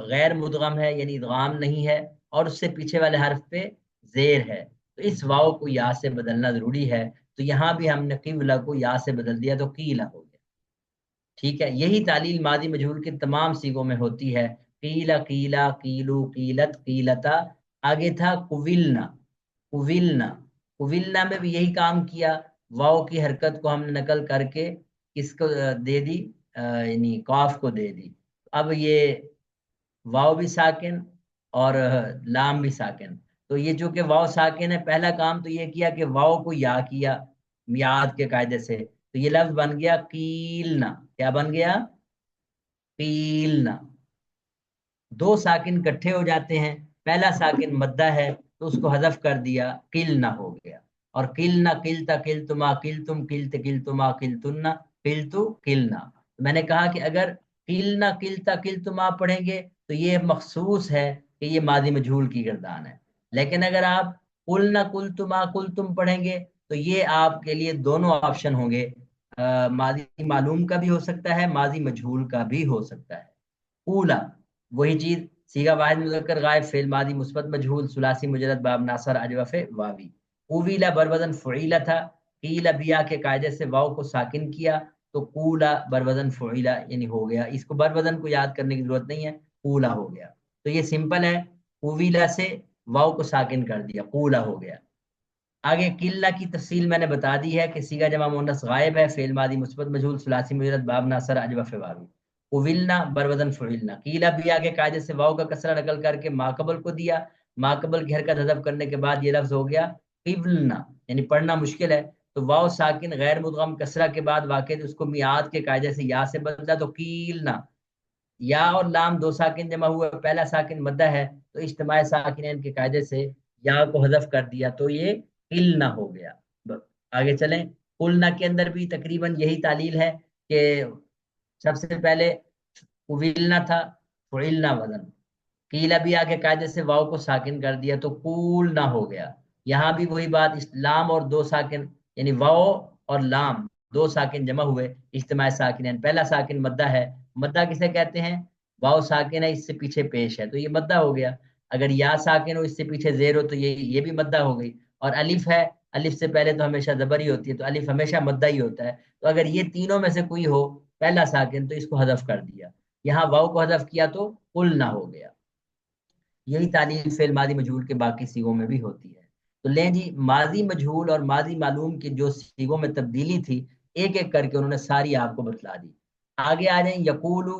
غیر مدغم ہے یعنی ادغام نہیں ہے، اور اس سے پیچھے والے حرف پہ زیر ہے. تو اس واو کو یا سے بدلنا ضروری ہے. تو یہاں بھی ہم نے قبلہ کو یا سے بدل دیا تو قیلہ ہو گیا. ٹھیک ہے، یہی تعلیل ماضی مجہول کے تمام سیغوں میں ہوتی ہے. قیلا قیلا قیلو قیلت قیلتا. آگے تھا قویلنا. قویلنا، قویلنا میں بھی یہی کام کیا. واو کی حرکت کو ہم نے نقل کر کے کس کو دے دی، یعنی قاف کو دے دی. اب یہ واو بھی ساکن اور لام بھی ساکن. تو یہ جو کہ واو ساکن ہے، پہلا کام تو یہ کیا کہ واو کو یا کیا میعاد کے قاعدے سے. تو یہ لفظ بن گیا قیلنا. کیا بن گیا؟ قیلنا. دو ساکن کٹھے ہو جاتے ہیں، پہلا ساکن مدہ ہے تو اس کو حذف کر دیا، قلنا ہو گیا. اور قلنا قلتا قلتما قلتم قلت قلتما قلتن قلتو قلنا. میں نے کہا کہ اگر قلنا قلتا قلتما پڑھیں گے تو یہ مخصوص ہے کہ یہ ماضی مجہول کی گردان ہے. لیکن اگر آپ قلنا قلتما قلتم پڑھیں گے تو یہ آپ کے لیے دونوں آپشن ہوں گے، ماضی معلوم کا بھی ہو سکتا ہے، ماضی مجہول کا بھی ہو سکتا ہے. اولا وہی چیز، صیغہ واحد مذکر غائب، فعل ماضی مثبت مجہول، ثلاثی مجرد باب ناصر اجوف واوی. اویلا بروزن فعیلا تھا. قیلا بیا کے قاعدے سے واو کو ساکن کیا تو قولا بروزن فعیلا یعنی ہو گیا. اس کو بروزن کو یاد کرنے کی ضرورت نہیں ہے، قولا ہو گیا. تو یہ سمپل ہے، اویلا سے واو کو ساکن کر دیا، قولا ہو گیا. آگے قلہ کی تفصیل میں نے بتا دی ہے کہ صیغہ جمع مؤنث غائب ہے، فعل ماضی مثبت مجہول، ثلاثی مجرد باب ناصر اجوف واوی. قویلنا بروزن فعلنا. قیلا بیا کے قاعدے سے واو کا کسرہ نقل کر کے ماقبل کو دیا، ماقبل کی حرکت حذف کرنے کے بعد یہ لفظ ہو گیا قبلنا، یعنی پڑھنا مشکل ہے. تو واو ساکن غیر مدغم کسرہ کے بعد واقع اس کو میعاد کے قاعدے سے یا سے بدلا تو قیلنا. یا اور لام دو ساکن جمع ہوا، پہلا ساکن مدہ ہے تو اجتماع ساکنین کے قاعدے سے یا کو حذف کر دیا تو یہ قلنا ہو گیا. آگے چلیں. قلنا کے اندر بھی تقریباً یہی تعلیل ہے کہ سب سے پہلے قویلنا تھا، فعلنا وزن. قیلا بھی آگے قاعدے سے واو کو ساکن کر دیا تو قول نہ ہو گیا. یہاں بھی وہی بات، اس لام اور دو ساکن یعنی واو اور لام دو ساکن جمع ہوئے، اجتماع ساکنین. پہلا ساکن مدہ ہے. مدہ کسے کہتے ہیں؟ واو ساکن ہے، اس سے پیچھے پیش ہے تو یہ مدہ ہو گیا. اگر یا ساکن ہو، اس سے پیچھے زیر ہو تو یہ بھی مدہ ہو گئی. اور الف ہے، الف سے پہلے تو ہمیشہ زبر ہی ہوتی ہے تو الف ہمیشہ مدہ ہی ہوتا ہے. تو اگر یہ تینوں میں سے کوئی ہو پہلا ساکن تو اس کو حذف کر دیا، یہاں واو کو حذف کیا تو قل نہ ہو گیا. یہی تعلیل فعل ماضی مجہول کے باقی سیغوں میں بھی ہوتی ہے. تو لیں جی، ماضی مجہول اور ماضی معلوم کی جو سیغوں میں تبدیلی تھی ایک ایک کر کے انہوں نے ساری آپ کو بتلا دی. آگے آ جائیں یقولو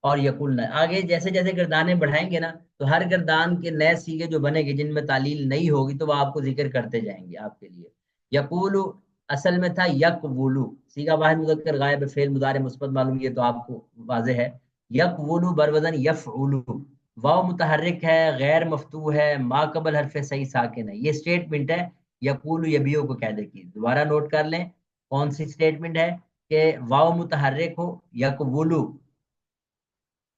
اور یقولنا. آگے جیسے جیسے گردانیں بڑھائیں گے نا تو ہر گردان کے نئے سیغے جو بنے گے جن میں تعلیل نہیں ہوگی تو وہ آپ کو ذکر کرتے جائیں گے آپ کے لیے. یقولو اصل میں تھا یقولو، صیغہ واحد مذکر غائب، فعل مضارع مثبت معلوم، یہ تو آپ کو واضح ہے. یقولو بروزن یفعلو. واو متحرک ہے، غیر مفتوح ہے، ما قبل حرف صحیح ساکن ہے. یہ سٹیٹمنٹ ہے یقول یبیو کو قاعدے کی. دوبارہ نوٹ کر لیں کون سی سٹیٹمنٹ ہے کہ واو متحرک ہو یقولو.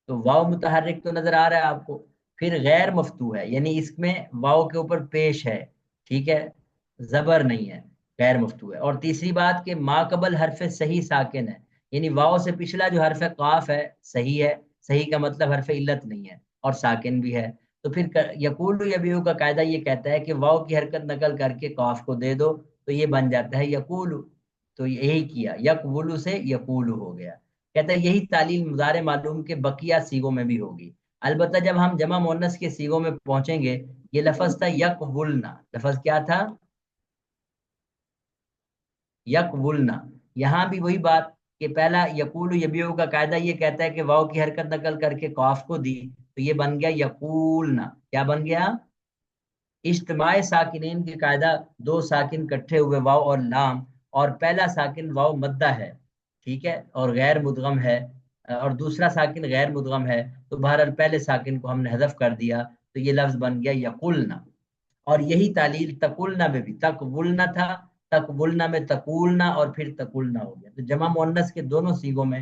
تو واو متحرک تو نظر آ رہا ہے آپ کو، پھر غیر مفتوح ہے یعنی اس میں واو کے اوپر پیش ہے، ٹھیک ہے، زبر نہیں ہے، غیر مفتوح ہے. اور تیسری بات کہ ما قبل حرف صحیح ساکن ہے، یعنی واو سے پچھلا جو حرف قاف ہے صحیح ہے. صحیح کا مطلب حرف علت نہیں ہے اور ساکن بھی ہے. تو پھر یقول یبیو کا قاعدہ یہ کہتا ہے کہ واو کی حرکت نقل کر کے قاف کو دے دو تو یہ بن جاتا ہے یقول. تو یہی کیا، یقولو سے یقول ہو گیا. کہتا ہے یہی تعلیل مضارع معلوم کے بقیہ سیغوں میں بھی ہوگی. البتہ جب ہم جمع مؤنث کے سیغوں میں پہنچیں گے، یہ لفظ تھا یقولنا. لفظ کیا تھا؟ یقولنا. یہاں بھی وہی بات کہ پہلا یقول یبیو کا قاعدہ یہ کہتا ہے کہ واو کی حرکت نقل کر کے قاف کو دی تو یہ بن گیا یقولنا. کیا بن گیا؟ اجتماع ساکنین کے قاعدہ دو ساکن کٹھے ہوئے واو اور لام، اور پہلا ساکن واو مدہ ہے، ٹھیک ہے، اور غیر مدغم ہے، اور دوسرا ساکن غیر مدغم ہے. تو بہرحال پہلے ساکن کو ہم نے حذف کر دیا تو یہ لفظ بن گیا یقولنا. اور یہی تعلیل تقولنا میں بھی، تقولنا تھا، تقولنا میں تقولنا اور پھر تقولنا ہو گیا. تو جمع مؤنث کے دونوں سیغوں میں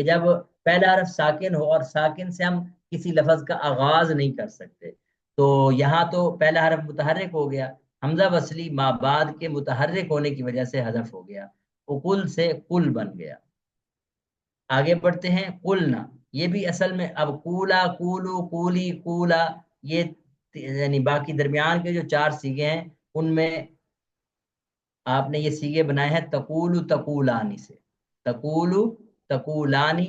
کہ جب پہلا حرف ساکن ہو اور ساکن سے ہم کسی لفظ کا آغاز نہیں کر سکتے، تو یہاں تو پہلا حرف متحرک ہو گیا، حمزہ وصلی ما بعد کے متحرک ہونے کی وجہ سے حذف ہو گیا، اقول سے کل بن گیا۔ آگے بڑھتے ہیں، قلنا، یہ بھی اصل میں اب کولا، کولو، کولی، کولا، یہ یعنی باقی درمیان کے جو چار سیگے ہیں ان میں آپ نے یہ سیگے بنائے ہیں تقولو تقولانی سے، تقولو تقولانی،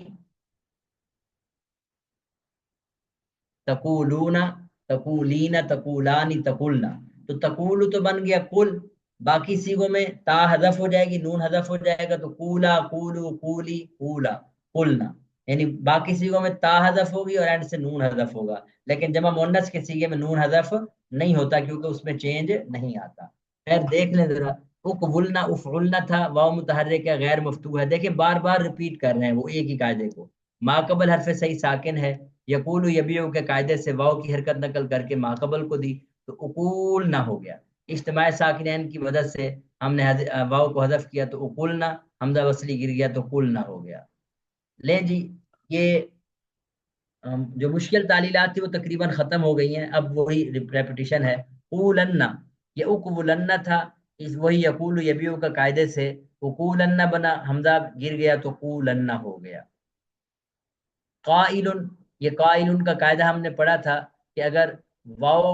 تقولونا، تقولین، تقولانی، تقولنا، تو تقولو تو بن گیا کل، باقی سیگوں میں تا حذف ہو جائے گی، نون حذف ہو جائے گا، تو کولا، کولو، کولی، کولا، قلنا، یعنی باقی سیگوں میں تا حذف ہوگی اور اینڈ سے نون حذف ہوگا، لیکن جمع مؤنث کے سیگے میں نون حذف نہیں ہوتا کیونکہ اس میں چینج نہیں آتا۔ خیر دیکھ لیں ذرا، اقبلنا افعلنا تھا، واو متحرک ہے، غیر مفتوح ہے، دیکھیں بار بار ریپیٹ کر رہے ہیں وہ ایک ہی قاعدے کو، ما قبل حرف صحیح ساکن ہے، یقول یبیو کے قاعدے سے واو کی حرکت نقل کر کے ما قبل کو دی تو اقول نہ ہو گیا، اجتماع ساکنین کی مدد سے ہم نے واو کو حذف کیا تو اقول نہ، حمزہ وصلی گر گیا تو قل نہ ہو گیا۔ لیں جی، یہ جو مشکل تعلیلات تھی وہ تقریباً ختم ہو گئی ہیں، اب وہی ریپیٹیشن ہے، قولن، یہ اقولن تھا، اس وہی یقول یبیو کا قاعدے سے اقولن بنا، حمزہ گر گیا تو قولن ہو گیا۔ قائل، یہ قائل کا قاعدہ ہم نے پڑھا تھا کہ اگر واو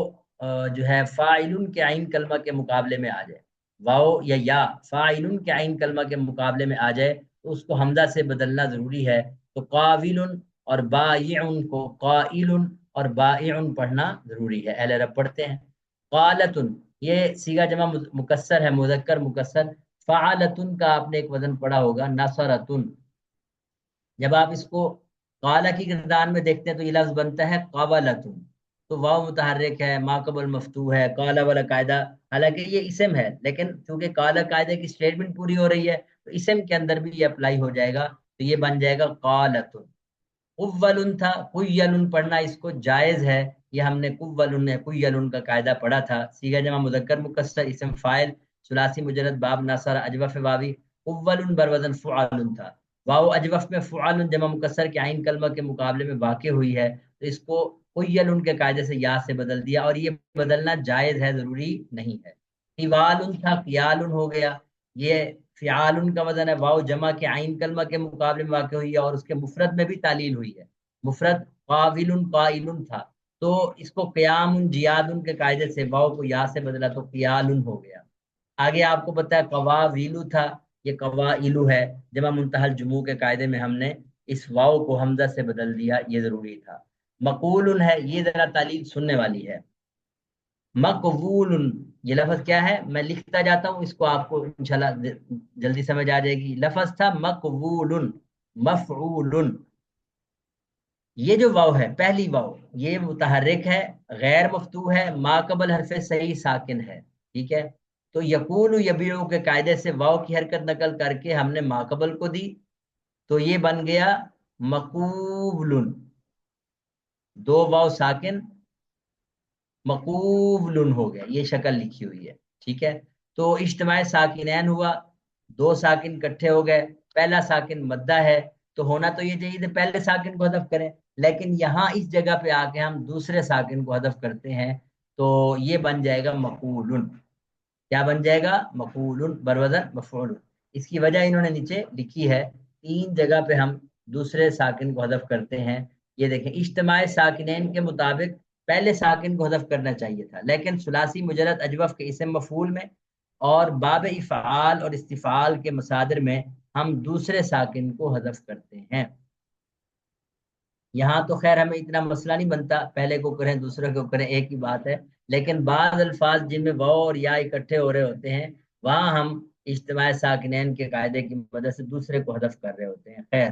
جو ہے فاعل کے عین کلمہ کے مقابلے میں آ جائے، واو یا فاعل کے عین کلمہ کے مقابلے میں آ جائے تو اس کو حمزہ سے بدلنا ضروری ہے، تو قاول اور بائع کو قائل اور بائع پڑھنا ضروری ہے، اہل عرب پڑھتے ہیں۔ قالت، یہ صیغہ جمع مکسر ہے، مذکر مکسر، فعالتن کا آپ نے ایک وزن پڑھا ہوگا نصرتن، جب آپ اس کو قالا کی گردان میں دیکھتے ہیں تو یہ لفظ بنتا ہے قابلتن، تو واو متحرک ہے، ما قبل مفتوح ہے، قالا والا قاعدہ، حالانکہ یہ اسم ہے لیکن چونکہ قالا قاعدے کی سٹیٹمنٹ پوری ہو رہی ہے تو اسم کے اندر بھی یہ اپلائی ہو جائے گا، تو یہ بن جائے گا قالتن۔ قولن تھا، قیلن پڑھنا اس کو جائز ہے، یہ ہم نے قیلن کا قاعدہ پڑھا تھا، صیغہ جمع مذکر مکسر، اسم فاعل، ثلاثی مجرد، باب ناصر، اجوف واوی، قولن بروزن فعال تھا، واو اجوف میں فعال جمع مکسر کے عین کلمہ کے مقابلے میں واقع ہوئی ہے تو اس کو قیلن کے قاعدے سے یا سے بدل دیا، اور یہ بدلنا جائز ہے، ضروری نہیں ہے۔ قوال تھا، قیال ہو گیا، یہ فعال کا وزن ہے، واو جمع کے عین کلمہ کے مقابلے میں واقع ہوئی ہے اور اس کے مفرد میں بھی تعلیل ہوئی ہے، مفرد قاول قائل تھا، تو اس کو قیام جیاد کے قاعدے سے واو کو یا سے بدلا تو قیال ہو گیا۔ آگے آپ کو پتا ہے قواویلو تھا، یہ قوائلو ہے، جمع منتہی الجموع کے قاعدے میں ہم نے اس واو کو حمزہ سے بدل دیا، یہ ضروری تھا۔ مقول ہے، یہ ذرا تعلیل سننے والی ہے، مقبول، یہ لفظ کیا ہے میں لکھتا جاتا ہوں، اس کو آپ کو انشاءاللہ جلدی سمجھ آ جائے گی، لفظ تھا مقبول، مفعول، یہ جو واو ہے پہلی واو یہ متحرک ہے، غیر مفتوح ہے، ما قبل حرف صحیح ساکن ہے، ٹھیک ہے، تو یقول یبیعو کے قاعدے سے واو کی حرکت نقل کر کے ہم نے ما قبل کو دی تو یہ بن گیا مقوبل، دو واو ساکن، مقوبل ہو گیا، یہ شکل لکھی ہوئی ہے، ٹھیک ہے، تو اجتماع ساکنین ہوا، دو ساکن اکٹھے ہو گئے، پہلا ساکن مدہ ہے تو ہونا تو یہ چاہیے تھا پہلے ساکن کو حذف کریں، لیکن یہاں اس جگہ پہ آ کے ہم دوسرے ساکن کو حذف کرتے ہیں تو یہ بن جائے گا مقول، کیا بن جائے گا مقول بروزن مفعول، اس کی وجہ انہوں نے نیچے لکھی ہے، تین جگہ پہ ہم دوسرے ساکن کو حذف کرتے ہیں، یہ دیکھیں اجتماع ساکنین کے مطابق پہلے ساکن کو حذف کرنا چاہیے تھا، لیکن ثلاثی مجرد اجوف کے اسم مفعول میں اور باب افعال اور استفعال کے مصادر میں ہم دوسرے ساکن کو حذف کرتے ہیں۔ یہاں تو خیر ہمیں اتنا مسئلہ نہیں بنتا، پہلے کو کریں دوسرے کو کریں ایک ہی بات ہے، لیکن بعض الفاظ جن میں واو اور یا اکٹھے ہو رہے ہوتے ہیں وہاں ہم اجتماع ساکنین کے قاعدے کی مدد سے دوسرے کو حذف کر رہے ہوتے ہیں۔ خیر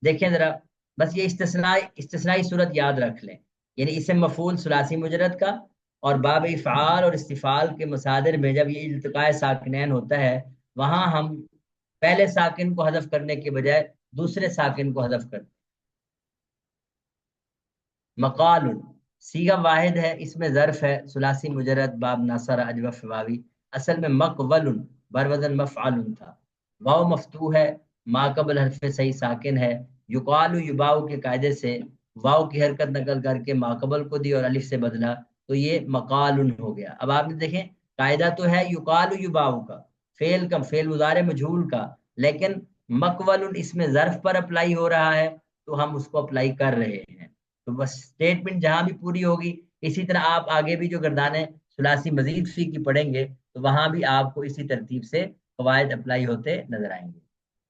دیکھیں ذرا، بس یہ استثنائی صورت یاد رکھ لیں، یعنی اسم مفعول ثلاثی مجرد کا اور باب افعال اور استفعال کے مصادر میں جب یہ التقاء ساکنین ہوتا ہے وہاں ہم پہلے ساکن کو حذف کرنے کے بجائے دوسرے ساکن کو حذف کرتے ہیں۔ مقال، صیغہ واحد ہے، اس میں ظرف ہے، ثلاثی مجرد، باب ناصر، اجوف واوی، اصل میں مقول بروزن مفعل تھا، واو مفتوح ہے، ما قبل حرف صحیح ساکن ہے، یقال یباؤ کے قاعدے سے واؤ کی حرکت نقل کر کے ماقبل کو دی اور الف سے بدلا، تو یہ مقال ہو گیا۔ اب آپ نے دیکھیں قاعدہ تو ہے یقال یباؤ کا، فعل کا، فعل مضارع مجہول کا، لیکن مقول اس میں ظرف پر اپلائی ہو رہا ہے، تو ہم اس کو اپلائی کر رہے ہیں۔ تو بس اسٹیٹمنٹ جہاں بھی پوری ہوگی، اسی طرح آپ آگے بھی جو گردانیں ثلاثی مزید فی کی پڑھیں گے تو وہاں بھی آپ کو اسی ترتیب سے قواعد اپلائی ہوتے نظر آئیں گے۔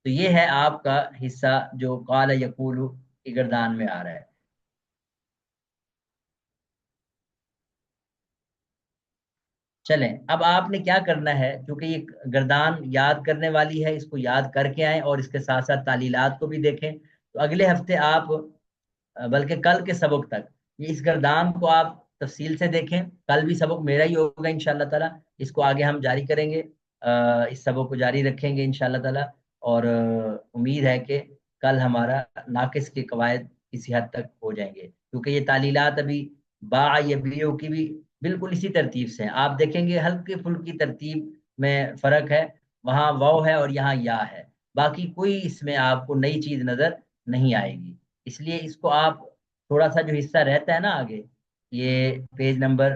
تو یہ ہے آپ کا حصہ جو قال یقول کی گردان میں آ رہا ہے۔ چلیں اب آپ نے کیا کرنا ہے، کیونکہ یہ گردان یاد کرنے والی ہے، اس کو یاد کر کے آئیں اور اس کے ساتھ ساتھ تعلیلات کو بھی دیکھیں۔ تو اگلے ہفتے آپ بلکہ کل کے سبق تک یہ اس گردان کو آپ تفصیل سے دیکھیں۔ کل بھی سبق میرا ہی ہوگا انشاءاللہ تعالی، اس کو آگے ہم جاری کریں گے، اس سبق کو جاری رکھیں گے انشاءاللہ تعالی۔ اور امید ہے کہ کل ہمارا ناقص کے قواعد کسی حد تک ہو جائیں گے، کیونکہ یہ تعلیلات ابھی با یا بیو کی بھی بالکل اسی ترتیب سے ہیں۔ آپ دیکھیں گے ہلکی پھلکی ترتیب میں فرق ہے، وہاں واو ہے اور یہاں یا ہے، باقی کوئی اس میں آپ کو نئی چیز نظر نہیں آئے گی۔ اس لیے اس کو آپ تھوڑا سا جو حصہ رہتا ہے نا آگے، یہ پیج نمبر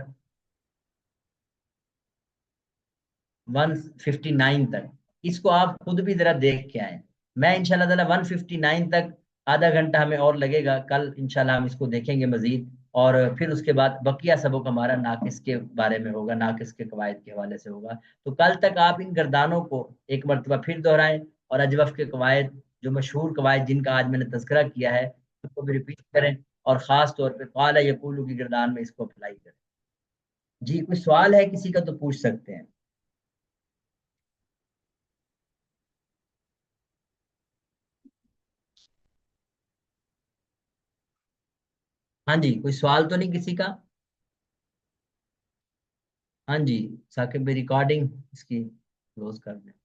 159 تک، اس کو آپ خود بھی ذرا دیکھ کے آئیں۔ میں انشاءاللہ تعالی 159 تک آدھا گھنٹہ ہمیں اور لگے گا، کل انشاءاللہ ہم اس کو دیکھیں گے مزید، اور پھر اس کے بعد بقیہ سبق ہمارا ناقص کے بارے میں ہوگا، ناقص کے قواعد کے حوالے سے ہوگا۔ تو کل تک آپ ان گردانوں کو ایک مرتبہ پھر دہرائیں، اور اجوف کے قواعد، جو مشہور قواعد جن کا آج میں نے تذکرہ کیا ہے، اس کو بھی ریپیٹ کریں، اور خاص طور پہ قال یقول کی گردان میں اس کو اپلائی کریں۔ جی کوئی سوال ہے کسی کا تو پوچھ سکتے ہیں۔ ہاں جی، کوئی سوال تو نہیں کسی کا؟ ہاں جی، ثاقب بھی ریکارڈنگ اس کی کلوز کر دیں۔